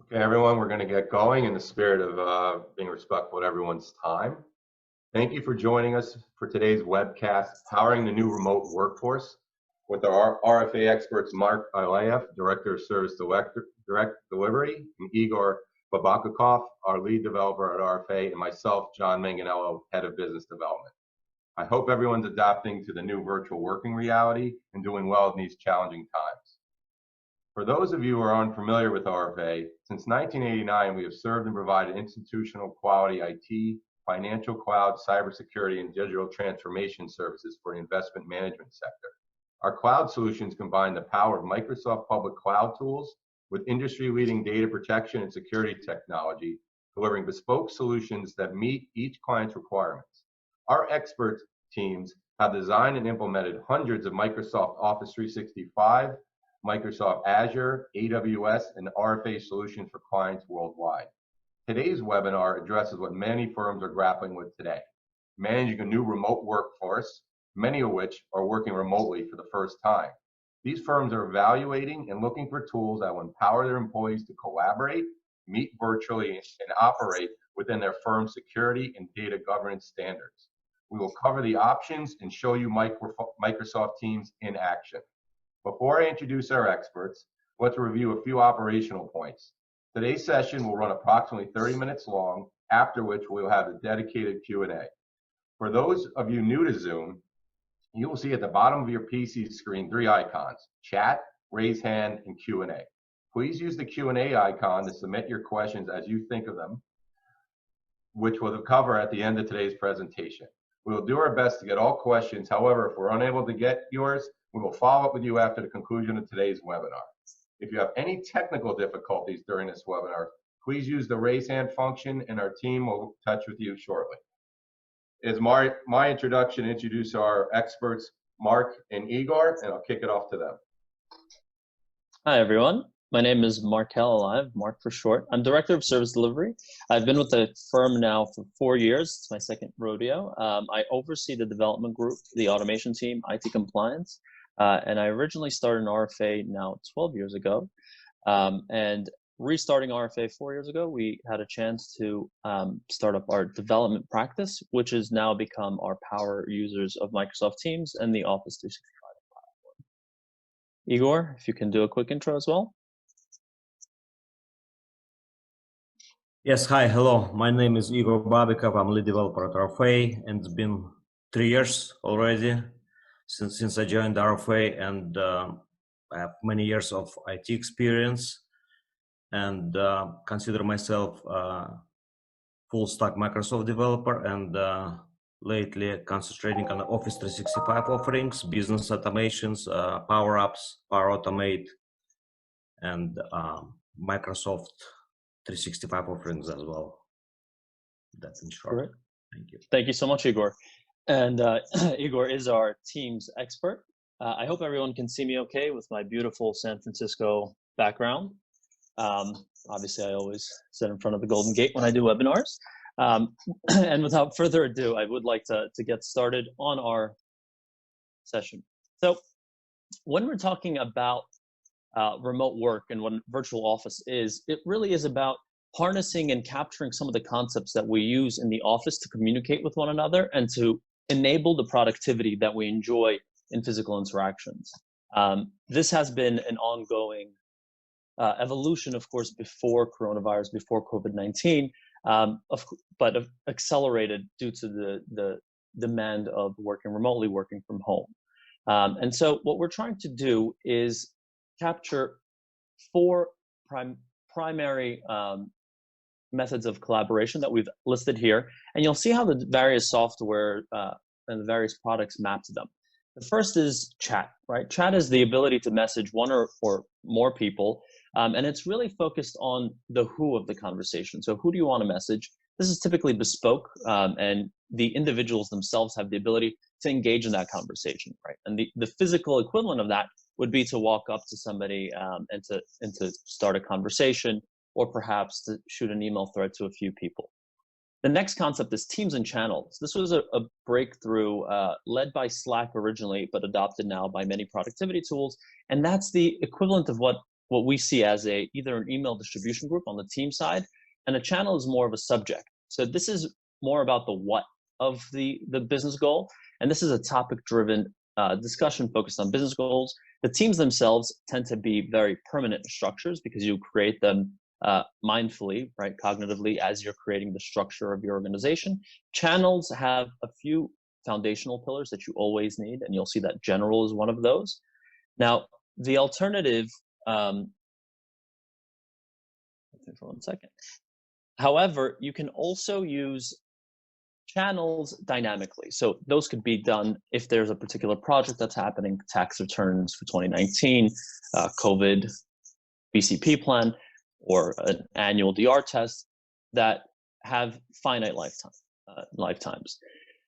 Okay, everyone, we're going to get going in the spirit of being respectful of everyone's time. Thank you for joining us for today's webcast, Powering the New Remote Workforce, with our RFA experts, Mark Ilayev, Director of Service Direct Delivery, and Igor Babakukov, our lead developer at RFA, and myself, John Manganello, Head of Business Development. I hope everyone's adapting to the new virtual working reality and doing well in these challenging times. For those of you who are unfamiliar with RFA, since 1989, we have served and provided institutional quality IT, financial cloud, cybersecurity, and digital transformation services for the investment management sector. Our cloud solutions combine the power of Microsoft public cloud tools with industry-leading data protection and security technology, delivering bespoke solutions that meet each client's requirements. Our expert teams have designed and implemented hundreds of Microsoft Office 365, Microsoft Azure, AWS, and RFA solutions for clients worldwide. Today's webinar addresses what many firms are grappling with today: managing a new remote workforce, many of which are working remotely for the first time. These firms are evaluating and looking for tools that will empower their employees to collaborate, meet virtually, and operate within their firm's security and data governance standards. We will cover the options and show you Microsoft Teams in action. Before I introduce our experts, let's review a few operational points. Today's session will run approximately 30 minutes long, after which we will have a dedicated Q&A. For those of you new to Zoom, you will see at the bottom of your PC screen 3 icons: chat, raise hand, and Q&A. Please use the Q&A icon to submit your questions as you think of them, which we'll cover at the end of today's presentation. We will do our best to get all questions. However, if we're unable to get yours, we will follow up with you after the conclusion of today's webinar. If you have any technical difficulties during this webinar, please use the raise hand function and our team will touch with you shortly. It's my introduction to introduce our experts, Mark and Igor, and I'll kick it off to them. Hi, everyone. My name is Mark Ilayev, Mark for short. I'm Director of Service Delivery. I've been with the firm now for 4 years. It's my second rodeo. I oversee the development group, the automation team, IT compliance, and I originally started in RFA now 12 years ago. And restarting RFA 4 years ago, we had a chance to start up our development practice, which has now become our power users of Microsoft Teams and the Office 365 platform. Igor, if you can do a quick intro as well. Yes, hi, hello. My name is Igor Babikov. I'm lead developer at RFA, and it's been 3 years already since I joined RFA, and I have many years of IT experience and consider myself a full stack Microsoft developer, and lately concentrating on Office 365 offerings, business automations, Power Apps, Power Automate, and Microsoft 365 offerings as well. That's in short. Great. Thank you. Thank you so much, Igor. And Igor is our Teams expert. I hope everyone can see me okay with my beautiful San Francisco background. Obviously, I always sit in front of the Golden Gate when I do webinars. And without further ado, I would like to get started on our session. So when we're talking about remote work and what virtual office is, it really is about harnessing and capturing some of the concepts that we use in the office to communicate with one another and to enable the productivity that we enjoy in physical interactions. This has been an ongoing evolution, of course, before coronavirus, before COVID-19, but accelerated due to the demand of working remotely, working from home. And so what we're trying to do is capture 4 primary methods of collaboration that we've listed here, and you'll see how the various software and the various products map to them. The first is chat, right? Chat is the ability to message one or more people, and it's really focused on the who of the conversation. So who do you want to message? This is typically bespoke, and the individuals themselves have the ability to engage in that conversation, right? And the physical equivalent of that would be to walk up to somebody and to start a conversation, or perhaps to shoot an email thread to a few people. The next concept is teams and channels. This was a breakthrough led by Slack originally, but adopted now by many productivity tools. And that's the equivalent of what what we see as either an email distribution group on the team side, and a channel is more of a subject. So this is more about the what of the business goal, and this is a topic-driven discussion focused on business goals. The teams themselves tend to be very permanent structures because you create them mindfully, right, cognitively, as you're creating the structure of your organization. Channels have a few foundational pillars that you always need, and you'll see that general is one of those. Now, the alternative, for 1 second. However, you can also use channels dynamically. So those could be done if there's a particular project that's happening, tax returns for 2019, COVID, BCP plan, or an annual DR test that have finite lifetimes.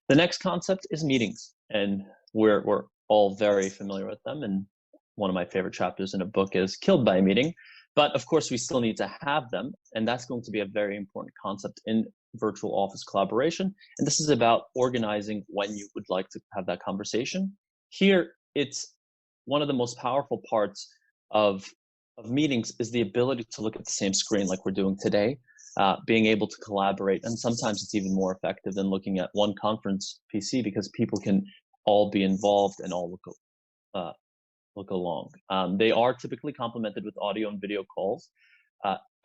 The next concept is meetings, and we're all very familiar with them. And one of my favorite chapters in a book is Killed by a Meeting. But of course, we still need to have them, and that's going to be a very important concept in virtual office collaboration. And this is about organizing when you would like to have that conversation. Here, it's one of the most powerful parts of meetings is the ability to look at the same screen like we're doing today, being able to collaborate. And sometimes it's even more effective than looking at one conference PC because people can all be involved and all look along. They are typically complemented with audio and video calls.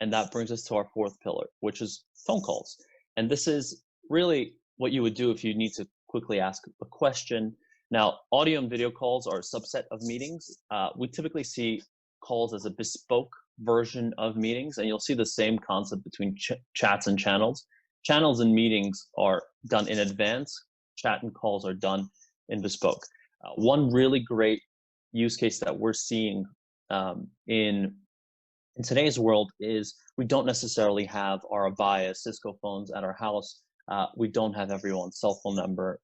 And that brings us to our fourth pillar, which is phone calls. And this is really what you would do if you need to quickly ask a question. Now, audio and video calls are a subset of meetings. We typically see calls as a bespoke version of meetings, and you'll see the same concept between chats and channels. Channels and meetings are done in advance. Chat and calls are done in bespoke. One really great use case that we're seeing in today's world is we don't necessarily have our Avaya Cisco phones at our house. We don't have everyone's cell phone number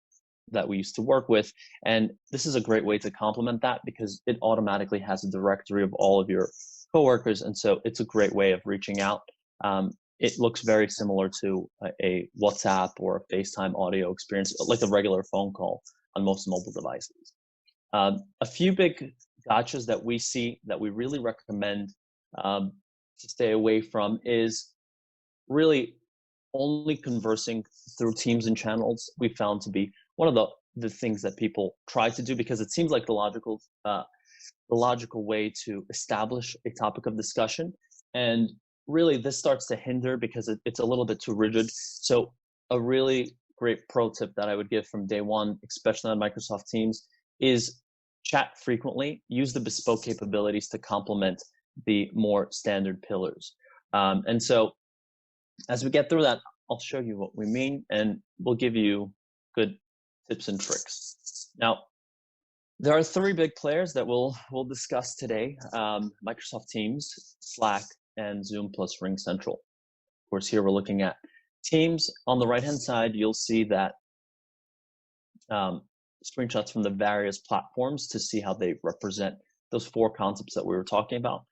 that we used to work with. And this is a great way to complement that because it automatically has a directory of all of your coworkers. And so it's a great way of reaching out. It looks very similar to a WhatsApp or a FaceTime audio experience, like a regular phone call on most mobile devices. A few big gotchas that we see that we really recommend to stay away from is really only conversing through Teams and channels. We found to be one of the things that people try to do because it seems like the logical way to establish a topic of discussion. And really this starts to hinder because it's a little bit too rigid. So a really great pro tip that I would give from day one, especially on Microsoft Teams, is chat frequently, use the bespoke capabilities to complement the more standard pillars. And so as we get through that, I'll show you what we mean and we'll give you good tips and tricks. Now, there are three big players that we'll discuss today, Microsoft Teams, Slack, and Zoom plus Ring Central. Of course, here we're looking at Teams. On the right-hand side, you'll see that screenshots from the various platforms to see how they represent those four concepts that we were talking about.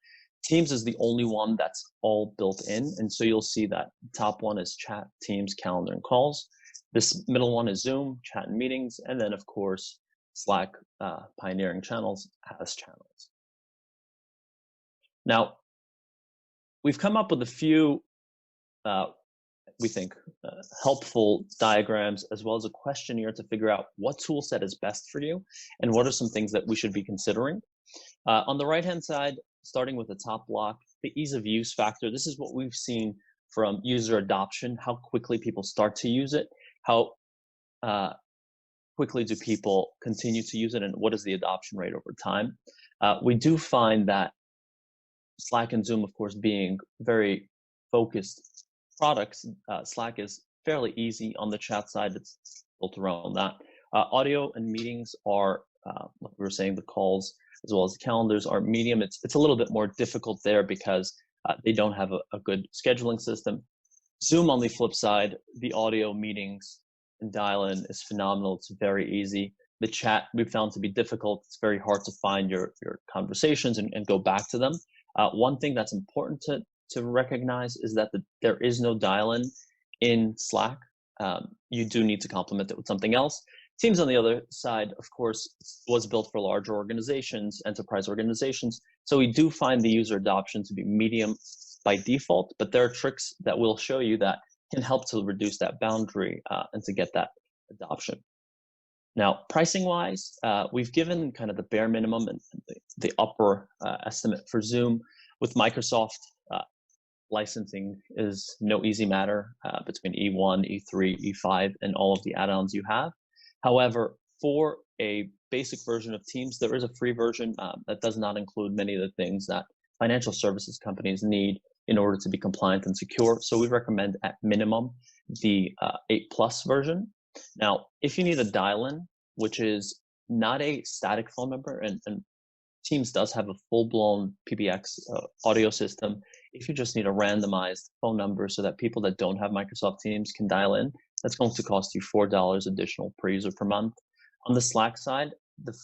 Teams is the only one that's all built in. And so you'll see that the top one is chat, Teams, calendar, and calls. This middle one is Zoom, chat and meetings. And then, of course, Slack, pioneering channels, has channels. Now, we've come up with a few, we think, helpful diagrams, as well as a questionnaire to figure out what tool set is best for you and what are some things that we should be considering. On the right-hand side, starting with the top block, the ease of use factor. This is what we've seen from user adoption, how quickly people start to use it, how quickly do people continue to use it, and what is the adoption rate over time. We do find that Slack and Zoom, of course, being very focused products, Slack is fairly easy on the chat side. It's built around that. Audio and meetings are, like we were saying, the calls as well as the calendars are medium. It's a little bit more difficult there because they don't have a good scheduling system. Zoom, on the flip side, the audio meetings and dial-in is phenomenal. It's very easy. The chat we've found to be difficult. It's very hard to find your conversations and go back to them. One thing that's important to recognize is that there is no dial-in in Slack. You do need to complement it with something else. Teams, on the other side, of course, was built for larger organizations, enterprise organizations. So we do find the user adoption to be medium by default, but there are tricks that we'll show you that can help to reduce that boundary and to get that adoption. Now, pricing wise, we've given kind of the bare minimum and the upper estimate for Zoom. With Microsoft, licensing is no easy matter between E1, E3, E5, and all of the add-ons you have. However, for a basic version of Teams, there is a free version that does not include many of the things that financial services companies need in order to be compliant and secure. So we recommend at minimum the 8+ version. Now, if you need a dial-in, which is not a static phone number, and Teams does have a full-blown PBX audio system. If you just need a randomized phone number so that people that don't have Microsoft Teams can dial in, that's going to cost you $4 additional per user per month. On the Slack side, the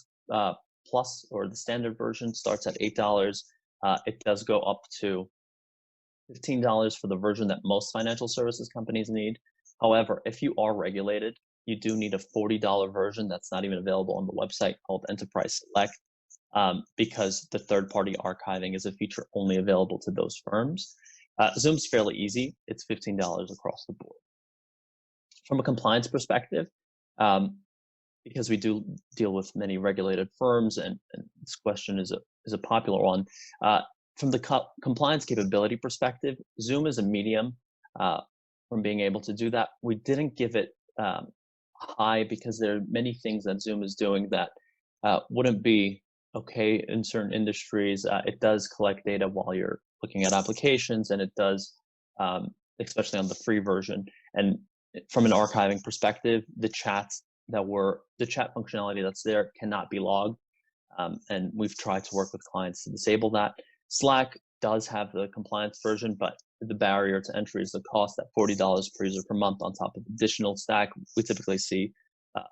plus or the standard version starts at $8. It does go up to $15 for the version that most financial services companies need. However, if you are regulated, you do need a $40 version that's not even available on the website called Enterprise Select. Because the third-party archiving is a feature only available to those firms. Zoom's fairly easy. It's $15 across the board. From a compliance perspective, because we do deal with many regulated firms, and this question is a popular one, from the compliance capability perspective, Zoom is a medium from being able to do that. We didn't give it high because there are many things that Zoom is doing that wouldn't be okay in certain industries. It does collect data while you're looking at applications, and it does, especially on the free version. And from an archiving perspective, the chat functionality that's there cannot be logged. And we've tried to work with clients to disable that. Slack does have the compliance version, but the barrier to entry is the cost at $40 per user per month on top of additional stack. We typically see kind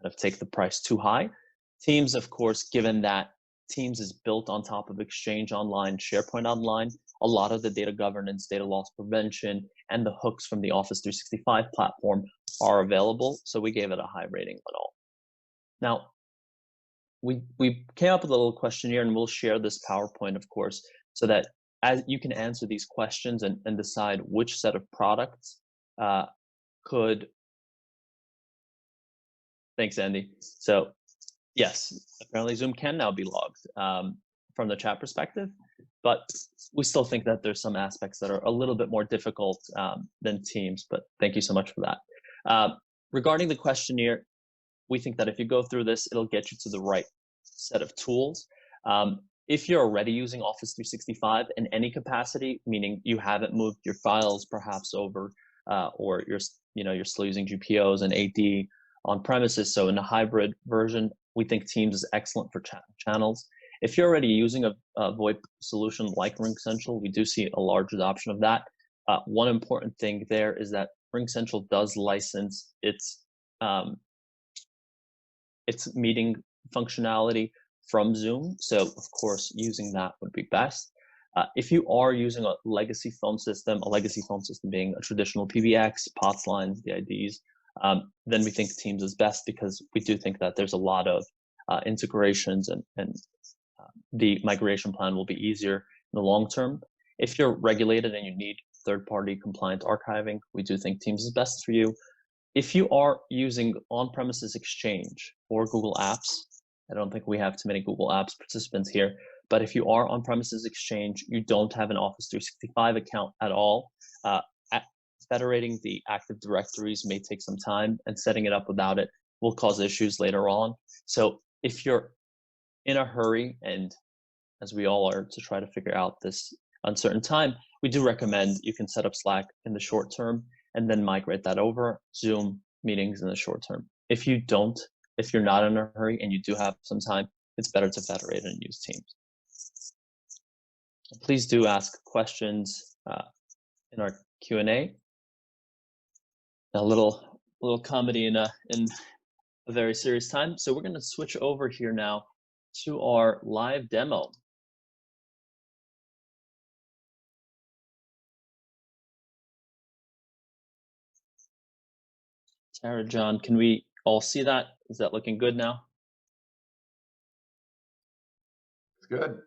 of take the price too high. Teams, of course, given that Teams is built on top of Exchange Online, SharePoint Online, a lot of the data governance, data loss prevention, and the hooks from the Office 365 platform are available. So we gave it a high rating at all. Now, we came up with a little questionnaire, and we'll share this PowerPoint, of course, so that as you can answer these questions and decide which set of products could. Thanks, Andy. So yes, apparently Zoom can now be logged from the chat perspective, but we still think that there's some aspects that are a little bit more difficult than Teams, but thank you so much for that. Regarding the questionnaire, we think that if you go through this, it'll get you to the right set of tools. If you're already using Office 365 in any capacity, meaning you haven't moved your files perhaps over, or you're still using GPOs and AD on premises, so in a hybrid version, we think Teams is excellent for channels. If you're already using a VoIP solution like RingCentral, we do see a large adoption of that. One important thing there is that RingCentral does license its meeting functionality from Zoom. So of course, using that would be best. If you are using a legacy phone system being a traditional PBX, POTS lines, the IDs, then we think Teams is best because we do think that there's a lot of integrations and the migration plan will be easier in the long term. If you're regulated and you need third-party compliant archiving, we do think Teams is best for you. If you are using on-premises Exchange or Google Apps, I don't think we have too many Google Apps participants here, but if you are on-premises Exchange, you don't have an Office 365 account at all, federating the Active Directories may take some time, and setting it up without it will cause issues later on. So if you're in a hurry, and as we all are to try to figure out this uncertain time, we do recommend you can set up Slack in the short term and then migrate that over, Zoom meetings in the short term. If you're not in a hurry and you do have some time, it's better to federate and use Teams. Please do ask questions in our Q&A. A little comedy in a very serious time. So we're going to switch over here now to our live demo. Tara, John, can we all see that? Is that looking good now? It's good.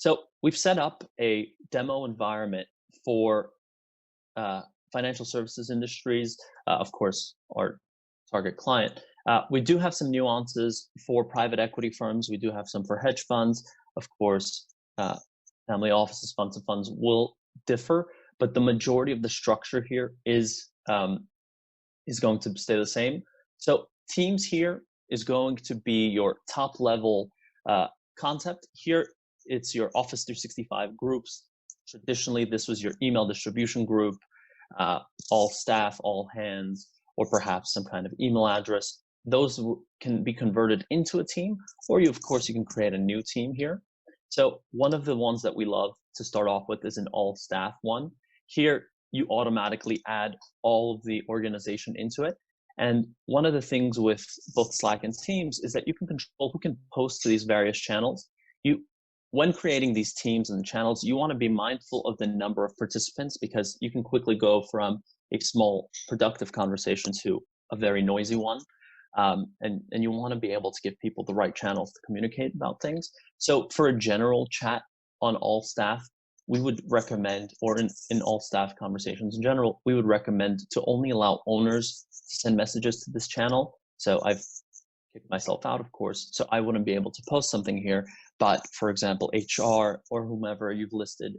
So we've set up a demo environment for financial services industries, of course, our target client. We do have some nuances for private equity firms. We do have some for hedge funds. Of course, family offices, funds of funds will differ, but the majority of the structure here is going to stay the same. So Teams here is going to be your top level concept. Here, it's your Office 365 groups. Traditionally, this was your email distribution group, all staff, all hands, or perhaps some kind of email address. Those can be converted into a team, or of course, you can create a new team here. So one of the ones that we love to start off with is an all staff one. Here, you automatically add all of the organization into it. And one of the things with both Slack and Teams is that you can control who can post to these various channels. When creating these teams and channels, you want to be mindful of the number of participants, because you can quickly go from a small productive conversation to a very noisy one. And you want to be able to give people the right channels to communicate about things. So for a general chat on all staff, we would recommend, or in all staff conversations in general, we would recommend to only allow owners to send messages to this channel. So I've kicked myself out, of course, so I wouldn't be able to post something here. But for example, HR or whomever you've listed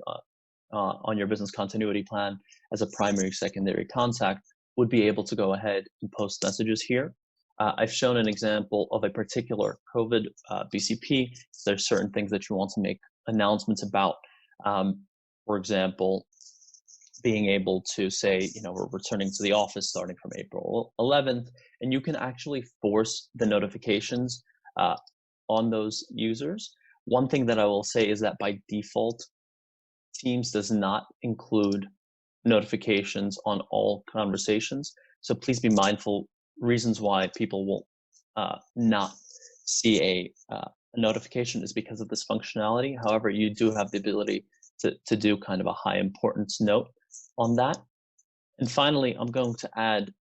on your business continuity plan as a primary, secondary contact would be able to go ahead and post messages here. I've shown an example of a particular COVID BCP. There's certain things that you want to make announcements about. For example, being able to say, we're returning to the office starting from April 11th, and you can actually force the notifications on those users. One thing that I will say is that by default, Teams does not include notifications on all conversations. So please be mindful. Reasons why people will not see a notification is because of this functionality. However, you do have the ability to do kind of a high importance note on that. And finally, I'm going to add,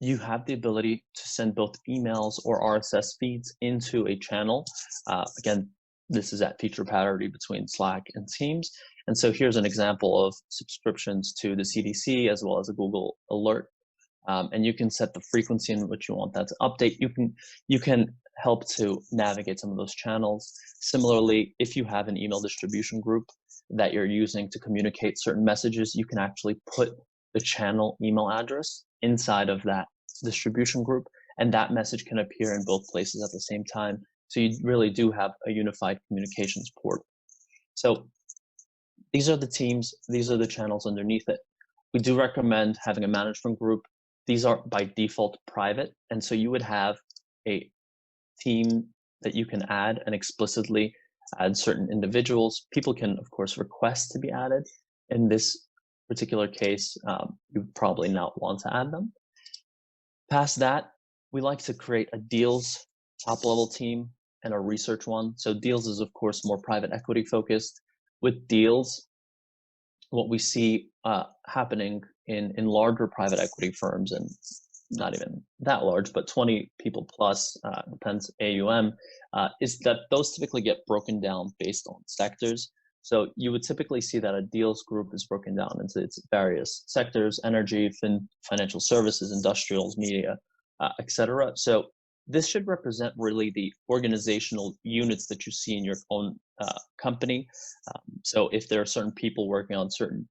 you have the ability to send both emails or RSS feeds into a channel. Again, this is at feature parity between Slack and Teams. And so here's an example of subscriptions to the CDC as well as a Google Alert. And you can set the frequency in which you want that to update. You can help to navigate some of those channels. Similarly, if you have an email distribution group that you're using to communicate certain messages, you can actually put the channel email address inside of that distribution group, and that message can appear in both places at the same time. So you really do have a unified communications port. So these are the teams, these are the channels underneath it. We do recommend having a management group. These are by default private, and so you would have a team that you can add and explicitly add certain individuals. People can, of course, request to be added. In this particular case, you probably not want to add them. Past that, we like to create a deals top-level team and a research one. So deals is, of course, more private equity focused. With deals, what we see happening in larger private equity firms, and not even that large, but 20 people plus, depends AUM, is that those typically get broken down based on sectors. So you would typically see that a deals group is broken down into its various sectors: energy, financial services, industrials, media, etc. So this should represent really the organizational units that you see in your own company. So if there are certain people working on certain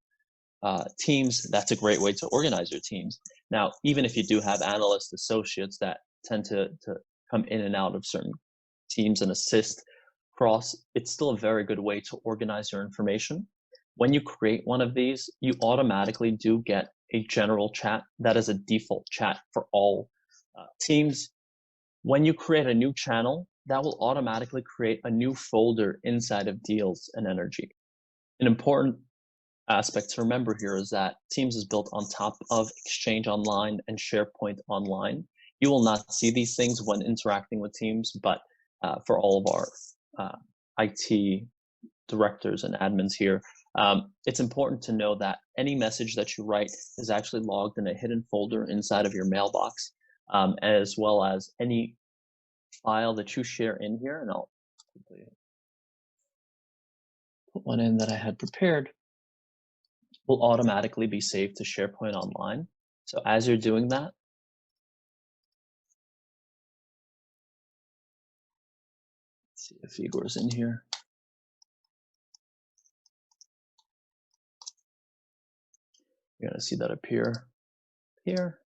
teams, that's a great way to organize your teams. Now, even if you do have analyst associates that tend to come in and out of certain teams and assist cross, it's still a very good way to organize your information. When you create one of these, you automatically do get a general chat that is a default chat for all teams. When you create a new channel, that will automatically create a new folder inside of deals and energy. An important aspect to remember here is that Teams is built on top of Exchange Online and SharePoint Online. You will not see these things when interacting with Teams, but for all of our IT directors and admins here, it's important to know that any message that you write is actually logged in a hidden folder inside of your mailbox, as well as any file that you share in here. And I'll quickly put one in that I had prepared, will automatically be saved to SharePoint Online. So as you're doing that, let's see if Igor's in here. You're going to see that appear here.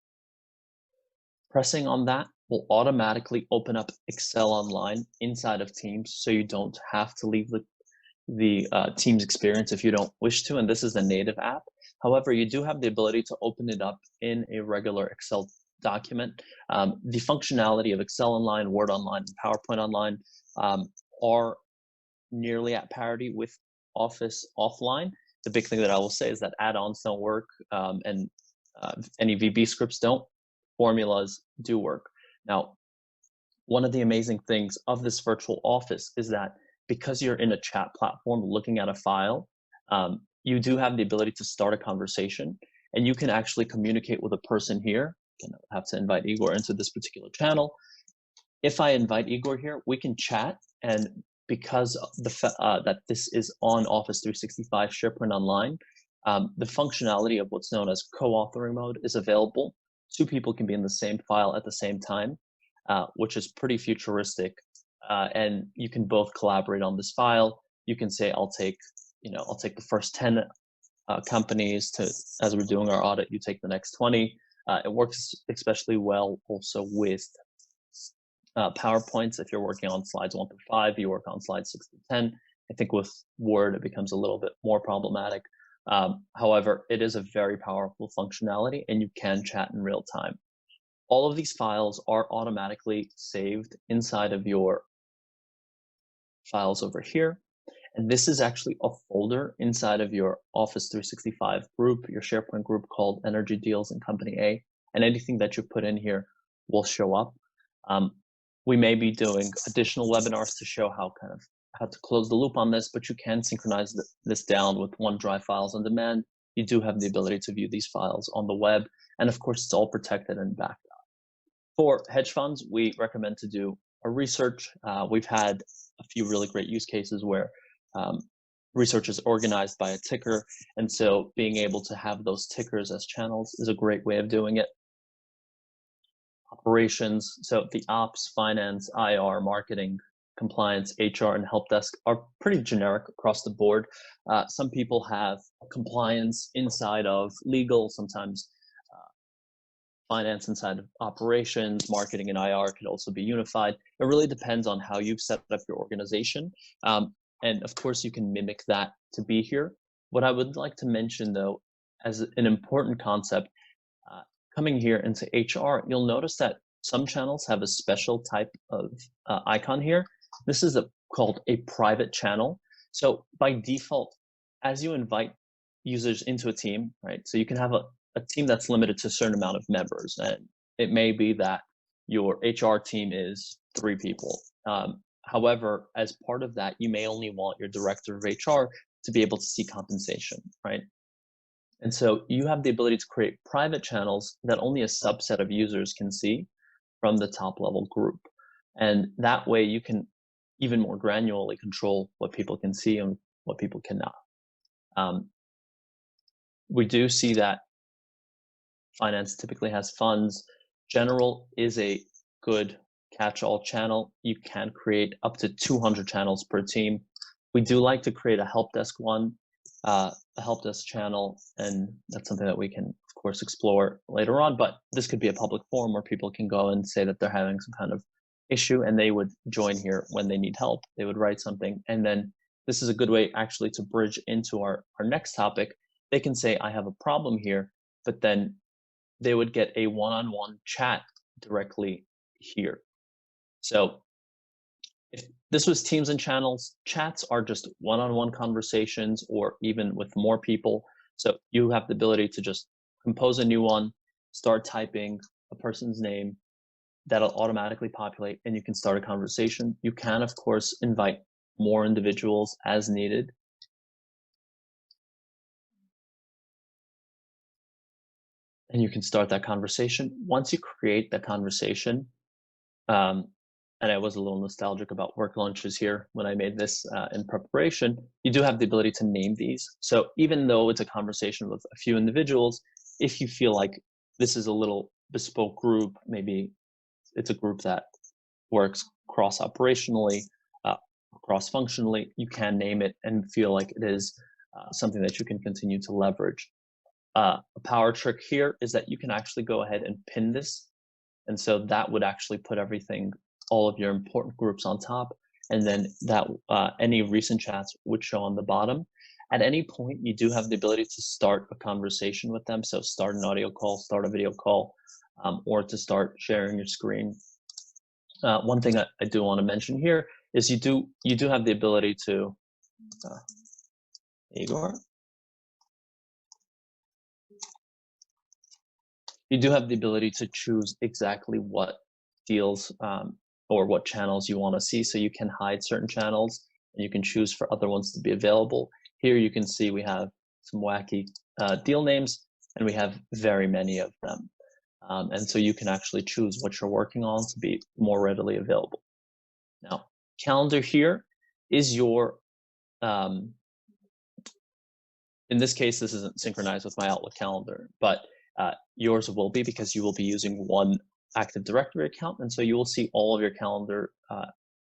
Pressing on that will automatically open up Excel Online inside of Teams, so you don't have to leave the Teams experience if you don't wish to, and this is a native app. However, you do have the ability to open it up in a regular Excel document. The functionality of Excel Online, Word Online, and PowerPoint Online are nearly at parity with Office Offline. The big thing that I will say is that add-ons don't work, and any VB scripts don't. Formulas do work. Now, one of the amazing things of this virtual office is that because you're in a chat platform looking at a file, you do have the ability to start a conversation, and you can actually communicate with a person here. I have to invite Igor into this particular channel. If I invite Igor here, we can chat, and because of that this is on Office 365 SharePoint Online, the functionality of what's known as co-authoring mode is available. Two people can be in the same file at the same time, which is pretty futuristic. And you can both collaborate on this file. You can say, I'll take the first 10 companies as we're doing our audit, you take the next 20. It works especially well also with PowerPoints. If you're working on slides 1 through 5, you work on slides 6 through 10. I think with Word, it becomes a little bit more problematic. However, it is a very powerful functionality, and you can chat in real time. All of these files are automatically saved inside of your files over here. And this is actually a folder inside of your Office 365 group, your SharePoint group called Energy Deals in Company A. And anything that you put in here will show up. We may be doing additional webinars to show how to close the loop on this, but you can synchronize this down with OneDrive files on demand. You do have the ability to view these files on the web. And of course, it's all protected and backed up. For hedge funds, we recommend to do a research. We've had a few really great use cases where research is organized by a ticker. And so being able to have those tickers as channels is a great way of doing it. Operations, so the ops, finance, IR, marketing, compliance, HR, and help desk are pretty generic across the board. Some people have compliance inside of legal, sometimes finance inside of operations, marketing and IR could also be unified. It really depends on how you've set up your organization. And of course, you can mimic that to be here. What I would like to mention, though, as an important concept, coming here into HR, you'll notice that some channels have a special type of icon here. This is called a private channel. So by default, as you invite users into a team, right? So you can have a team that's limited to a certain amount of members. And it may be that your HR team is 3 people. However, as part of that, you may only want your director of HR to be able to see compensation, right? And so you have the ability to create private channels that only a subset of users can see from the top level group. And that way you can even more granularly control what people can see and what people cannot. We do see that finance typically has funds. General is a good catch-all channel. You can create up to 200 channels per team. We do like to create a help desk one, a help desk channel, and that's something that we can, of course, explore later on. But this could be a public forum where people can go and say that they're having some kind of issue, and they would join here when they need help. They would write something, and then this is a good way actually to bridge into our next topic. They can say, I have a problem here, but then they would get a one-on-one chat directly here. So if this was teams and channels, chats are just one-on-one conversations or even with more people. So you have the ability to just compose a new one, start typing a person's name, that'll automatically populate, and you can start a conversation. You can, of course, invite more individuals as needed. And you can start that conversation. Once you create that conversation, and I was a little nostalgic about work lunches here when I made this in preparation, you do have the ability to name these. So even though it's a conversation with a few individuals, if you feel like this is a little bespoke group, maybe it's a group that works cross-operationally, cross-functionally, you can name it and feel like it is something that you can continue to leverage. A power trick here is that you can actually go ahead and pin this. And so that would actually put everything, all of your important groups on top. And then that any recent chats would show on the bottom. At any point, you do have the ability to start a conversation with them. So start an audio call, start a video call, or to start sharing your screen. One thing I do want to mention here is you do have the ability to, Igor? You do have the ability to choose exactly what deals or what channels you want to see. So you can hide certain channels and you can choose for other ones to be available. Here you can see we have some wacky deal names and we have very many of them. And so you can actually choose what you're working on to be more readily available. Now, calendar here is your, in this case, this isn't synchronized with my Outlook calendar, but yours will be because you will be using one Active Directory account. And so you will see all of your calendar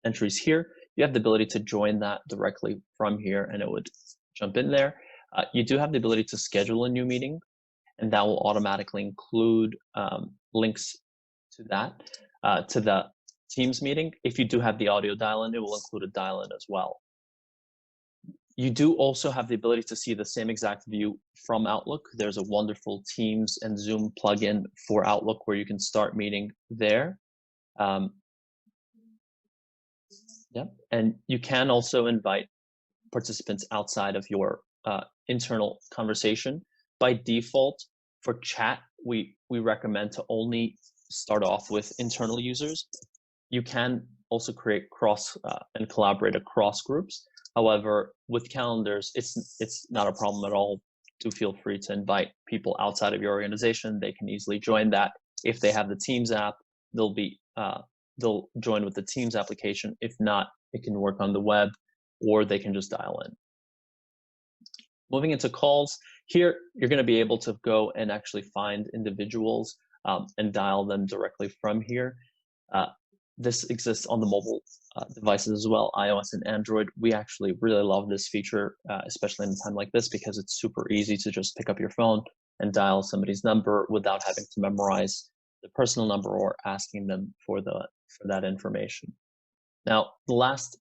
entries here. You have the ability to join that directly from here and it would jump in there. You do have the ability to schedule a new meeting and that will automatically include links to that, to the Teams meeting. If you do have the audio dial-in, it will include a dial-in as well. You do also have the ability to see the same exact view from Outlook. There's a wonderful Teams and Zoom plugin for Outlook where you can start meeting there. And you can also invite participants outside of your internal conversation. By default, for chat, we recommend to only start off with internal users. You can also create cross and collaborate across groups. However, with calendars, it's not a problem at all. Do feel free to invite people outside of your organization. They can easily join that. If they have the Teams app, they'll join with the Teams application. If not, it can work on the web, or they can just dial in. Moving into calls, here you're going to be able to go and actually find individuals and dial them directly from here. This exists on the mobile devices as well, iOS and Android. We actually really love this feature, especially in a time like this, because it's super easy to just pick up your phone and dial somebody's number without having to memorize the personal number or asking them for that information. Now, the last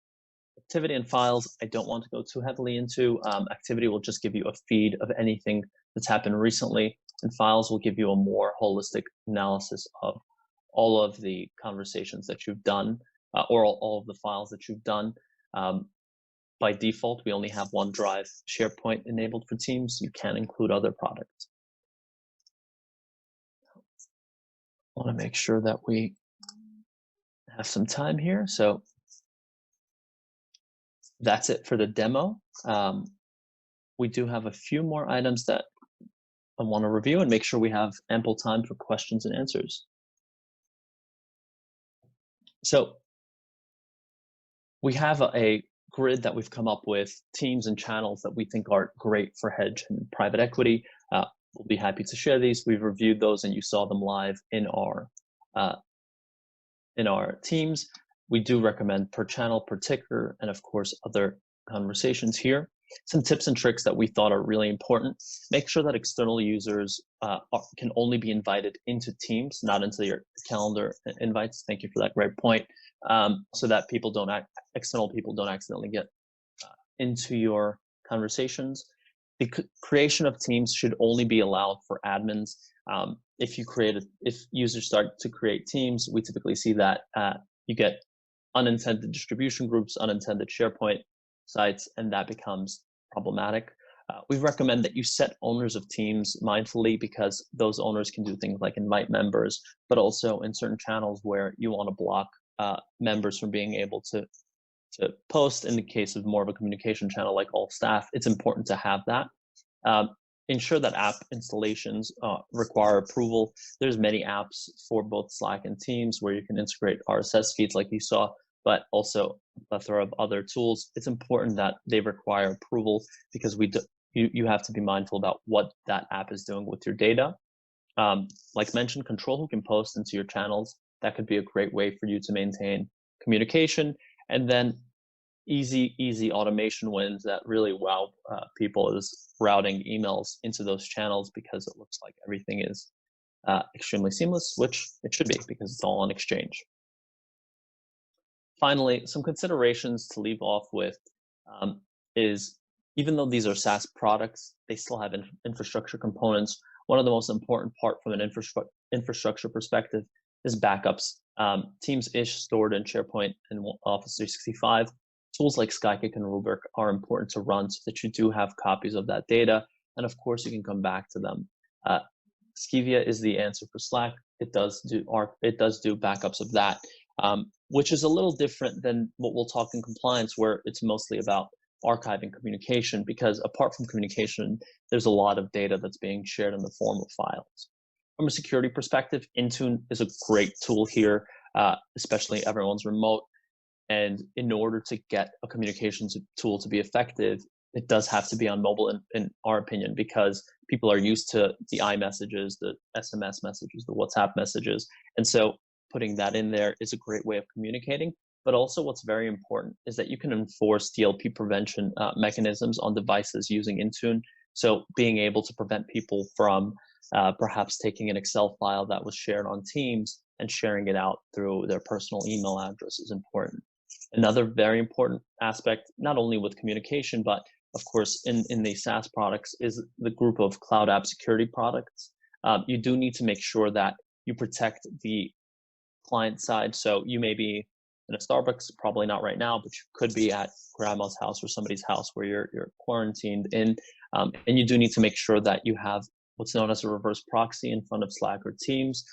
activity and files, I don't want to go too heavily into. Activity will just give you a feed of anything that's happened recently, and files will give you a more holistic analysis of all of the conversations that you've done, or all of the files that you've done. By default, we only have OneDrive SharePoint enabled for Teams. You can include other products. I want to make sure that we have some time here. So that's it for the demo. We do have a few more items that I want to review and make sure we have ample time for questions and answers. So we have a grid that we've come up with, teams and channels that we think are great for hedge and private equity. We'll be happy to share these. We've reviewed those and you saw them live in our teams. We do recommend per channel, per ticker, and of course, other conversations here. Some tips and tricks that we thought are really important. Make sure that external users can only be invited into Teams, not into your calendar invites. Thank you for that great point. So that external people don't accidentally get into your conversations. The creation of teams should only be allowed for admins. If users start to create teams, we typically see that you get unintended distribution groups, unintended SharePoint sites, and that becomes problematic. We recommend that you set owners of teams mindfully, because those owners can do things like invite members, but also in certain channels where you want to block members from being able to post. In the case of more of a communication channel like all staff, it's important to have that. ensure that app installations require approval. There's many apps for both Slack and Teams where you can integrate RSS feeds like you saw, but also a plethora of other tools. It's important that they require approval because you have to be mindful about what that app is doing with your data. Like mentioned, control who can post into your channels. That could be a great way for you to maintain communication. And then easy automation wins that really wow people is routing emails into those channels because it looks like everything is extremely seamless, which it should be because it's all on Exchange. Finally, some considerations to leave off with is even though these are SaaS products, they still have infrastructure components. One of the most important part from an infrastructure perspective is backups. Teams is stored in SharePoint and Office 365. Tools like Skykick and Rubrik are important to run so that you do have copies of that data. And of course, you can come back to them. Skivia is the answer for Slack. It does do backups of that, which is a little different than what we'll talk in compliance, where it's mostly about archiving communication, because apart from communication, there's a lot of data that's being shared in the form of files. From a security perspective, Intune is a great tool here, especially everyone's remote. And in order to get a communications tool to be effective, it does have to be on mobile, in our opinion, because people are used to the iMessages, the SMS messages, the WhatsApp messages. And so putting that in there is a great way of communicating. But also what's very important is that you can enforce DLP prevention mechanisms on devices using Intune. So being able to prevent people from perhaps taking an Excel file that was shared on Teams and sharing it out through their personal email address is important. Another very important aspect, not only with communication, but of course in the SaaS products, is the group of cloud app security products. You do need to make sure that you protect the client side. So you may be in a Starbucks, probably not right now, but you could be at grandma's house or somebody's house where you're quarantined in. And you do need to make sure that you have what's known as a reverse proxy in front of Slack or Teams.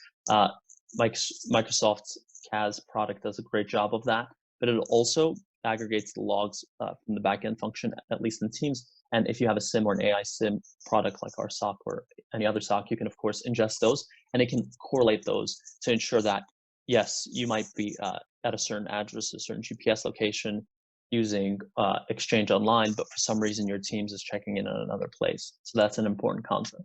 Microsoft's CAS product does a great job of that, but it also aggregates the logs from the backend function, at least in Teams. And if you have a SIM or an AI SIM product like our SOC or any other SOC, you can of course ingest those, and it can correlate those to ensure that, yes, you might be at a certain address, a certain GPS location using Exchange Online, but for some reason your Teams is checking in another place. So that's an important concept.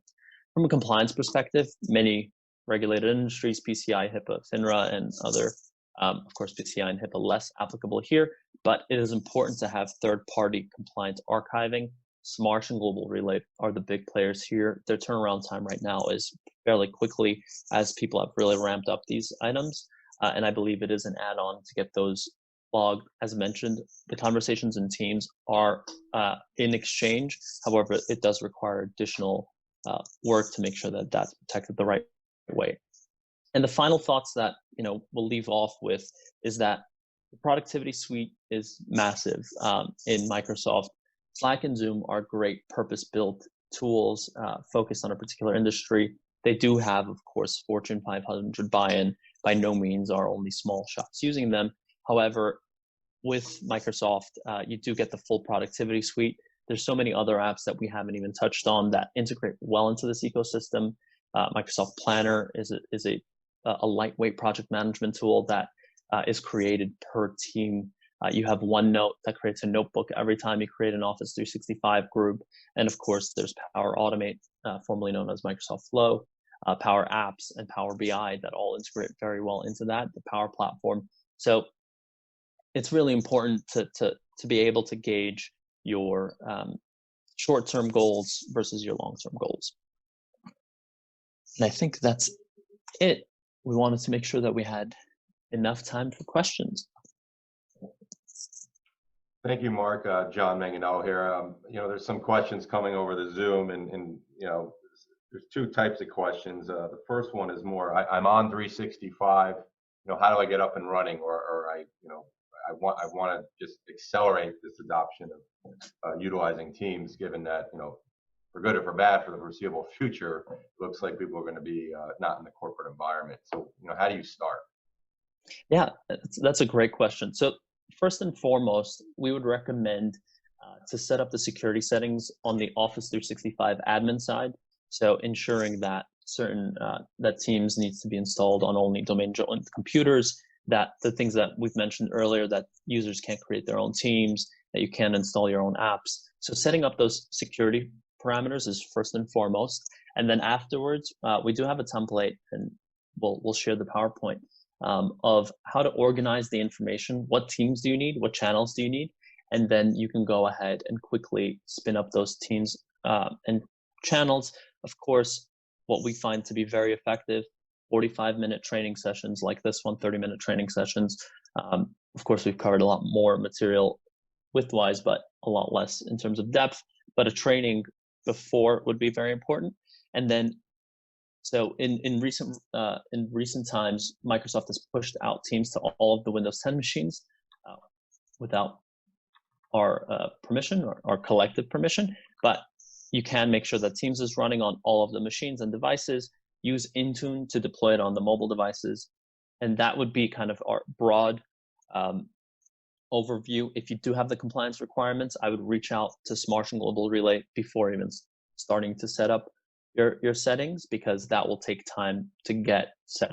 From a compliance perspective, many regulated industries, PCI, HIPAA, FINRA, and other, of course, PCI and HIPAA less applicable here, but it is important to have third-party compliance archiving. Smarsh and Global Relay are the big players here. Their turnaround time right now is fairly quickly, as people have really ramped up these items. And I believe it is an add-on to get those logged. As mentioned, the conversations in Teams are in Exchange. However, it does require additional work to make sure that that's protected the right way. And the final thoughts that we'll leave off with is that the productivity suite is massive in Microsoft. Slack and Zoom are great purpose-built tools focused on a particular industry. They do have, of course, Fortune 500 buy-in. By no means are only small shops using them. However, with Microsoft, you do get the full productivity suite. There's so many other apps that we haven't even touched on that integrate well into this ecosystem. Microsoft Planner is a lightweight project management tool that is created per team. You have OneNote that creates a notebook every time you create an Office 365 group. And of course, there's Power Automate, formerly known as Microsoft Flow, Power Apps, and Power BI that all integrate very well into that, the Power Platform. So it's really important to be able to gauge your short-term goals versus your long-term goals. And I think that's it. We wanted to make sure that we had enough time for questions. Thank you, Mark. John Manganello here. There's some questions coming over the Zoom, and there's two types of questions. The first one is more, I'm on 365. How do I get up and running, or I want to just accelerate this adoption of utilizing Teams, given that for good or for bad, for the foreseeable future, it looks like people are going to be not in the corporate environment. So how do you start? Yeah, that's a great question. So first and foremost, we would recommend to set up the security settings on the Office 365 admin side. So ensuring that that Teams needs to be installed on only domain-joined computers, that the things that we've mentioned earlier, that users can't create their own teams, that you can't install your own apps. So setting up those security parameters is first and foremost. And then afterwards, we do have a template, and we'll share the PowerPoint of how to organize the information. What teams do you need? What channels do you need? And then you can go ahead and quickly spin up those teams and channels. Of course, what we find to be very effective, 45-minute training sessions like this one, 30-minute training sessions. Of course, we've covered a lot more material width-wise, but a lot less in terms of depth. But a training before would be very important. And then, so in recent times, Microsoft has pushed out Teams to all of the Windows 10 machines without our permission or our collective permission. But you can make sure that Teams is running on all of the machines and devices. Use Intune to deploy it on the mobile devices. And that would be kind of our broad overview. If you do have the compliance requirements, I would reach out to Smarsh and Global Relay before even starting to set up your settings, because that will take time to get set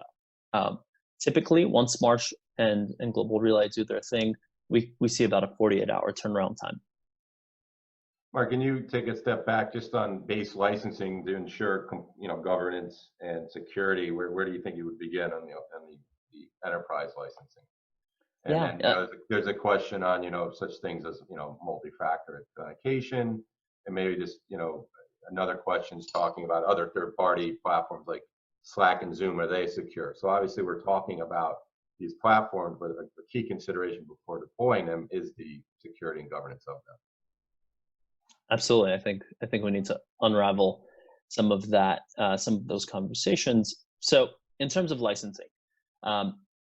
up. Typically, once Smarsh and Global Relay do their thing, we see about a 48-hour turnaround time. Mark, can you take a step back just on base licensing to ensure, governance and security? Where do you think you would begin on the enterprise licensing? And then there's a question on such things as multi-factor authentication, and maybe just another question is talking about other third-party platforms like Slack and Zoom. Are they secure? So obviously we're talking about these platforms, but the key consideration before deploying them is the security and governance of them. Absolutely. I think we need to unravel some of that, some of those conversations. So in terms of licensing,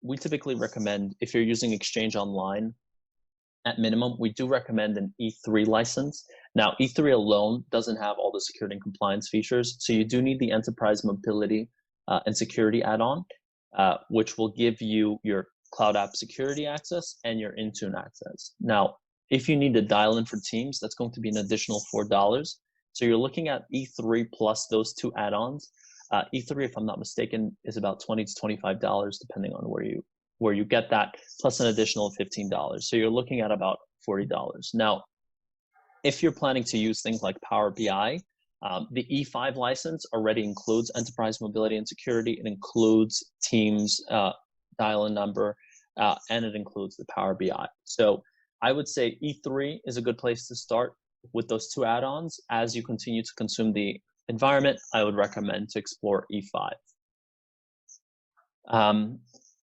we typically recommend, if you're using Exchange Online, at minimum, we do recommend an E3 license. Now, E3 alone doesn't have all the security and compliance features, so you do need the Enterprise Mobility and Security add-on, which will give you your Cloud App Security access and your Intune access. Now, if you need to dial in for Teams, that's going to be an additional $4. So you're looking at E3 plus those two add-ons. E3, if I'm not mistaken, is about $20 to $25, depending on where you get that, plus an additional $15. So you're looking at about $40. Now, if you're planning to use things like Power BI, the E5 license already includes Enterprise Mobility and Security. It includes Teams dial-in number, and it includes the Power BI. So I would say E3 is a good place to start with those two add-ons. As you continue to consume the environment, I would recommend to explore E5.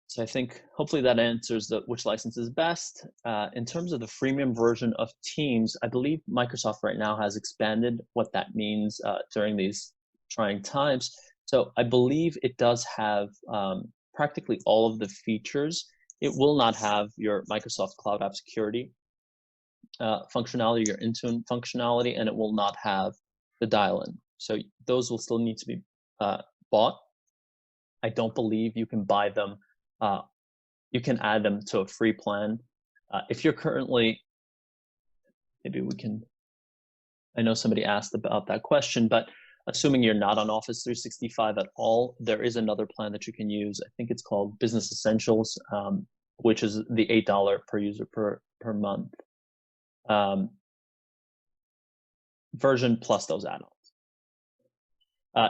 So I think hopefully that answers which license is best. In terms of the freemium version of Teams, I believe Microsoft right now has expanded what that means during these trying times. So I believe it does have practically all of the features. It will not have your Microsoft Cloud App Security functionality, your Intune functionality, and it will not have the dial-in. So those will still need to be bought. I don't believe you can buy them. You can add them to a free plan. If you're currently, maybe we can, I know somebody asked about that question, but assuming you're not on Office 365 at all, there is another plan that you can use. I think it's called Business Essentials, which is the $8 per user per month version plus those add-ons.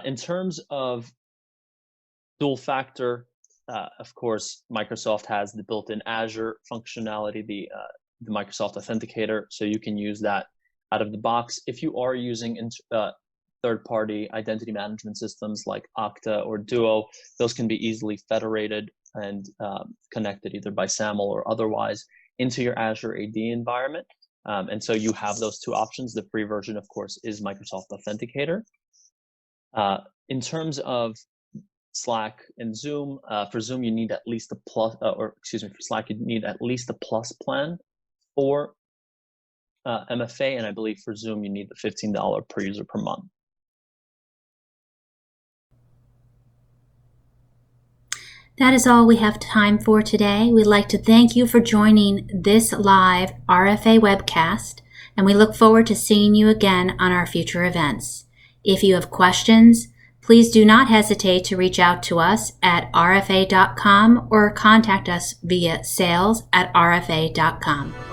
In terms of dual factor, of course, Microsoft has the built-in Azure functionality, the Microsoft Authenticator, so you can use that out of the box. If you are using third-party identity management systems like Okta or Duo, those can be easily federated and connected either by SAML or otherwise into your Azure AD environment. And so you have those two options. The free version, of course, is Microsoft Authenticator. In terms of Slack and Zoom, for Zoom, you need at least a plus, for Slack, you need at least a plus plan for MFA. And I believe for Zoom, you need the $15 per user per month. That is all we have time for today. We'd like to thank you for joining this live RFA webcast. and we look forward to seeing you again on our future events. If you have questions, please do not hesitate to reach out to us at rfa.com or contact us via sales@rfa.com.